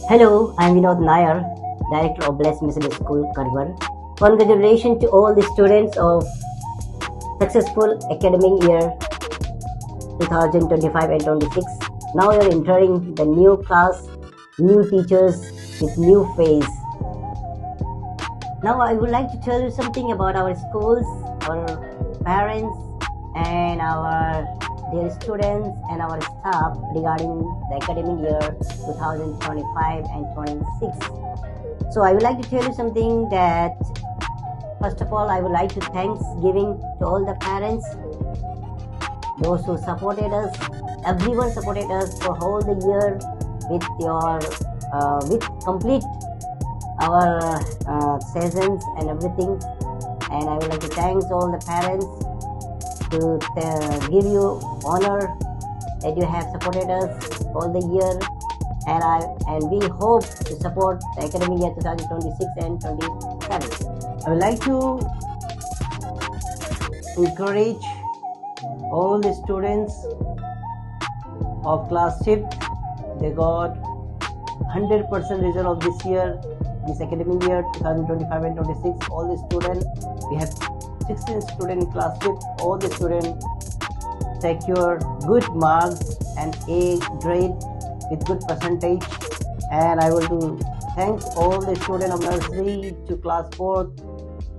Hello, I am Vinod Nair, Director of Blessed Middle School, Karwar. Congratulations to all the students of successful academic year 2025 and 26. Now you are entering the new class, new teachers with new face. Now I would like to tell you something about our schools, our parents, and our dear students and our staff regarding the academic year 2025 and 26. So I would like to tell you something that first of all I would like to thanksgiving to all the parents, those who supported us, everyone supported us for whole the year with your with complete our sessions and everything. And I would like to thank all the parents to give you honor that you have supported us all the year, and we hope to support the academic year 2026 and 27. I would like to encourage all the students of class 5th. They got 100% result of this year, this academic year 2025 and 26. All the students, we have 16 students in class 5th. All the students secure good marks and A grade with good percentage. And I want to thank all the students of nursery to class 4th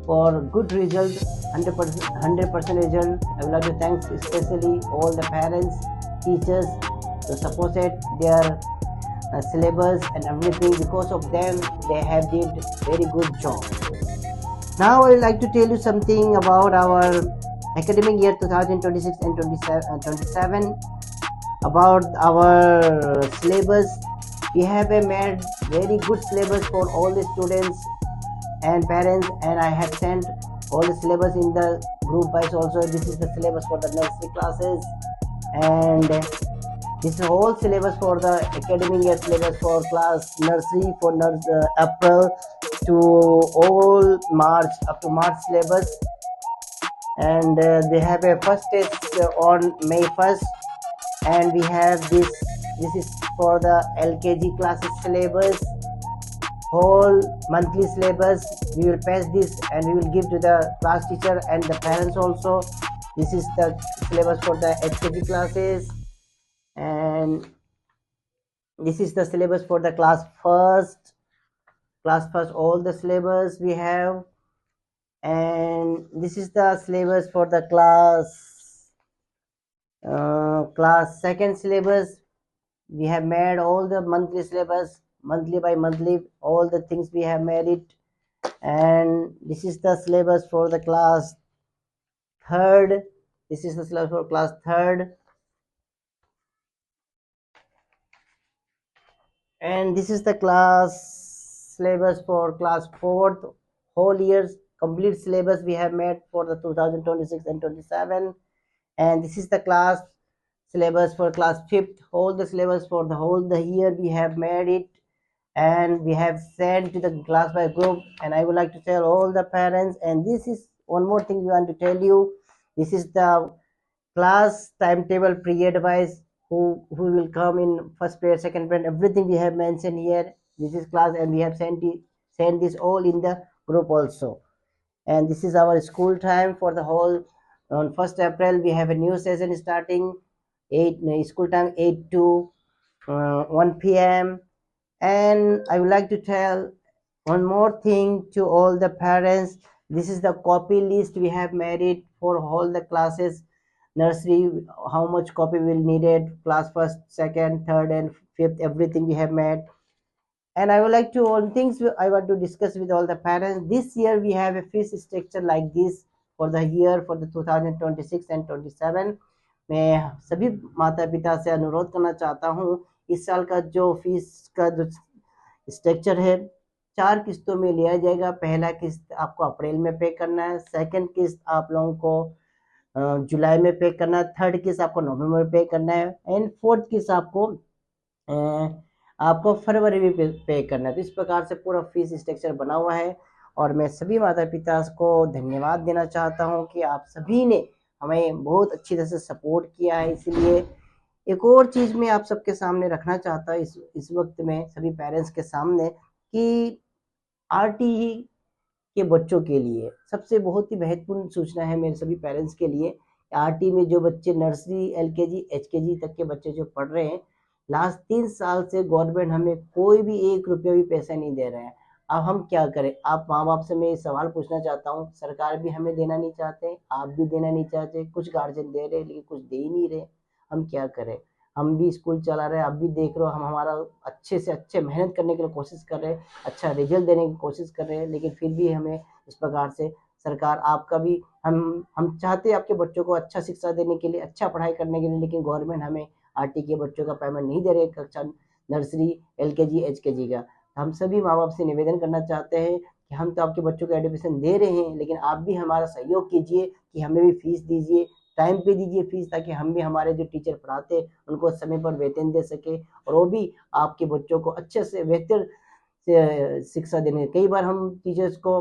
for good result, 100% result. I would like to thank especially all the parents, teachers to support their syllabus and everything. Because of them, they have did very good job. Now I would like to tell you something about our academic year 2026 and 27. About our syllabus, we have made very good syllabus for all the students and parents, and I have sent all the syllabus in the group wise also. This is the syllabus for the nursery classes, and this is whole syllabus for the academic year syllabus for class nursery for April to all March, up to March syllabus. And they have a first test on May 1st, and we have this is for the LKG classes syllabus, whole monthly syllabus. We will pass this and we will give to the class teacher and the parents also. This is the syllabus for the HKG classes, and this is the syllabus for the class first. All the syllabus we have, and this is the syllabus for the class second syllabus. We have made all the monthly syllabus, monthly by monthly, all the things we have made it. And this is the syllabus for the class third. This is the syllabus for class third, and this is the class syllabus for class fourth. Whole year's complete syllabus we have made for the 2026 and 27. And this is the class syllabus for class 5th. Whole the syllabus for the whole the year we have made it, and we have sent to the class by group. And I would like to tell all the parents, and this is one more thing we want to tell you. This is the class timetable period wise, who will come in first period, second period, everything we have mentioned here. This is class, and we have sent this all in the group also. And this is our school time for the whole. On 1st April we have a new session starting 8 school time 8 to 1 p.m. And I would like to tell one more thing to all the parents. This is the copy list we have made it for all the classes. Nursery, how much copy will needed, class first, second, third, and fifth, everything we have made. And I would like to, one things I want to discuss with all the parents. This year we have a fees structure like this for the year for the 2026 and 27. मैं सभी माता पिता से अनुरोध करना चाहता हूँ, इस साल का जो फीस का जो स्ट्रक्चर है 4 किस्तों में लिया जाएगा. पहला किस्त आपको अप्रैल में पे करना है, सेकंड किस्त आप लोगों को जुलाई में पे करना है, थर्ड किस्त आपको नवंबर में पे करना है, एंड फोर्थ किस्त आपको फरवरी में पे करना है. तो इस प्रकार से पूरा फीस स्ट्रक्चर बना हुआ है. और मैं सभी माता पिता को धन्यवाद देना चाहता हूं कि आप सभी ने हमें बहुत अच्छी तरह से सपोर्ट किया है. इसलिए एक और चीज मैं आप सबके सामने रखना चाहता हूँ इस वक्त में सभी पेरेंट्स के सामने कि आरटी के बच्चों के लिए सबसे बहुत ही महत्वपूर्ण सूचना है मेरे सभी पेरेंट्स के लिए। आरटी में जो बच्चे नर्सरी एलकेजी एचकेजी तक के बच्चे जो पढ़ रहे हैं, लास्ट 3 साल से गवर्नमेंट हमें कोई भी 1 रुपया भी पैसा नहीं दे रहा है। अब हम क्या करें? आप माँ बाप से मैं ये सवाल पूछना चाहता हूँ, सरकार भी हमें देना नहीं चाहते, आप भी देना नहीं चाहते, कुछ गार्जियन दे रहे लेकिन कुछ दे ही नहीं रहे। हम क्या करें? हम भी स्कूल चला रहे हैं, आप भी देख रहे हो, हम हमारा अच्छे से अच्छे मेहनत करने के लिए कोशिश कर रहे हैं, अच्छा रिजल्ट देने की कोशिश कर रहे हैं, लेकिन फिर भी हमें इस प्रकार से सरकार आपका भी हम चाहते हैं आपके बच्चों को अच्छा शिक्षा देने के लिए, अच्छा पढ़ाई करने के लिए, लेकिन गवर्नमेंट हमें आरटी के बच्चों का पेमेंट नहीं दे रहे कक्षा नर्सरी एलकेजी एचकेजी का। हम सभी माँ बाप से निवेदन करना चाहते हैं कि हम तो आपके बच्चों को एडमिशन दे रहे हैं, लेकिन आप भी हमारा सहयोग कीजिए कि हमें भी फीस दीजिए, टाइम पे दीजिए फीस, ताकि हम भी हमारे जो टीचर पढ़ाते उनको समय पर वेतन दे सके और वो भी आपके बच्चों को अच्छे से बेहतर शिक्षा देने। कई बार हम टीचर्स को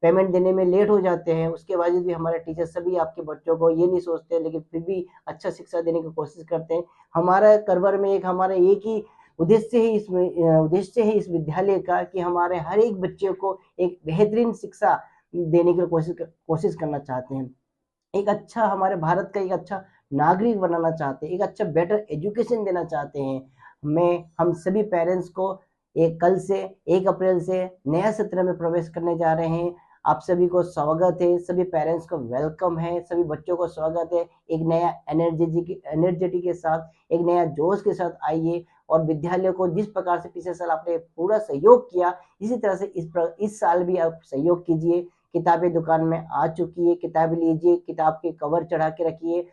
पेमेंट देने में लेट हो जाते हैं, उसके बावजूद भी हमारे टीचर सभी आपके बच्चों को ये नहीं सोचते, लेकिन फिर भी अच्छा शिक्षा देने की कोशिश करते हैं। हमारा करवर में एक ही उद्देश्य है इस विद्यालय का कि हमारे हर एक बच्चे को एक बेहतरीन शिक्षा देने की कोशिश करना चाहते हैं, एक अच्छा हमारे भारत का एक अच्छा नागरिक बनाना चाहते हैं, एक अच्छा बेटर एजुकेशन देना चाहते हैं। हम सभी पेरेंट्स को कल से 1 अप्रैल से नया सत्र में प्रवेश करने जा रहे हैं। आप सभी को स्वागत है, सभी पेरेंट्स को वेलकम है, सभी बच्चों को स्वागत है। एक नया एनर्जेटिक के साथ, एक नया जोश के साथ आइए और विद्यालय को जिस प्रकार से पिछले साल आपने पूरा सहयोग किया, इसी तरह से इस साल भी आप सहयोग कीजिए। किताबें दुकान में आ चुकी है, किताब लीजिए, किताब के कवर चढ़ा के रखिए।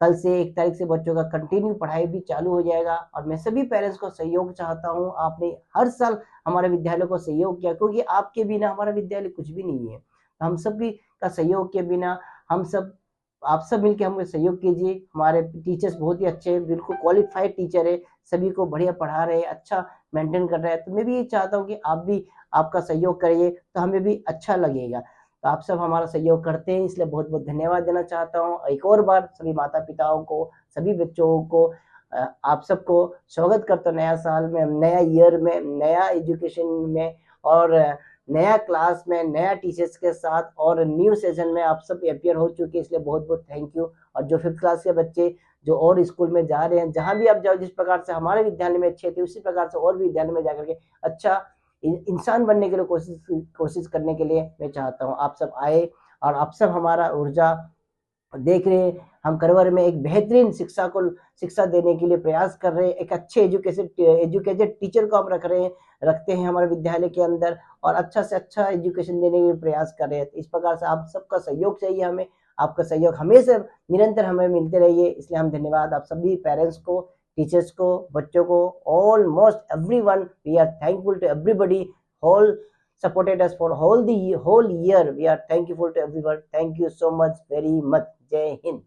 कल से 1 तारीख से बच्चों का कंटिन्यू पढ़ाई भी चालू हो जाएगा और मैं सभी पेरेंट्स को सहयोग चाहता हूँ। आपने हर साल हमारे विद्यालय को सहयोग किया, क्योंकि आपके बिना हमारा विद्यालय कुछ भी नहीं है। हम सभी का सहयोग के बिना आप सब मिलकर हमें सहयोग कीजिए। हमारे टीचर्स बहुत ही अच्छे हैं, बिल्कुल क्वालिफाइड टीचर है, सभी को बढ़िया पढ़ा रहे हैं, अच्छा मेंटेन कर रहे हैं। तो मैं भी ये चाहता हूँ कि आप भी आपका सहयोग करिए तो हमें भी अच्छा लगेगा। तो आप सब हमारा सहयोग करते हैं, इसलिए बहुत बहुत धन्यवाद देना चाहता हूँ। एक और बार सभी माता पिताओं को, सभी बच्चों को, आप सबको स्वागत करता हूँ नया साल में, नया ईयर में, नया एजुकेशन में और नया क्लास में, नया टीचर्स के साथ और न्यू सेशन में आप सब अपियर हो चुके हैं, इसलिए बहुत बहुत थैंक यू। और जो 5th क्लास के बच्चे जो और स्कूल में जा रहे हैं, जहाँ भी आप जाओ, जिस प्रकार से हमारे विद्यालय में अच्छे थे उसी प्रकार से और भी विद्यालय में जाकर के अच्छा इंसान बनने के लिए कोशिश करने के लिए मैं चाहता हूँ आप सब आए और आप सब हमारा ऊर्जा देख रहे हैं। हम करवर में एक बेहतरीन शिक्षा देने के लिए प्रयास कर रहे हैं, एक अच्छे एजुकेटेड टीचर को हम रखते हैं हमारे विद्यालय के अंदर और अच्छा से अच्छा एजुकेशन देने के प्रयास कर रहे हैं। इस प्रकार से आप सबका सहयोग चाहिए हमें, आपका सहयोग हमेशा निरंतर हमें मिलते रहिए। इसलिए हम धन्यवाद आप सभी पेरेंट्स को, टीचर्स को, बच्चों को, almost everyone, we are thankful to everybody, whole supported us for whole year. We are thankful to everyone. Thank you so much, very much. Jai Hind.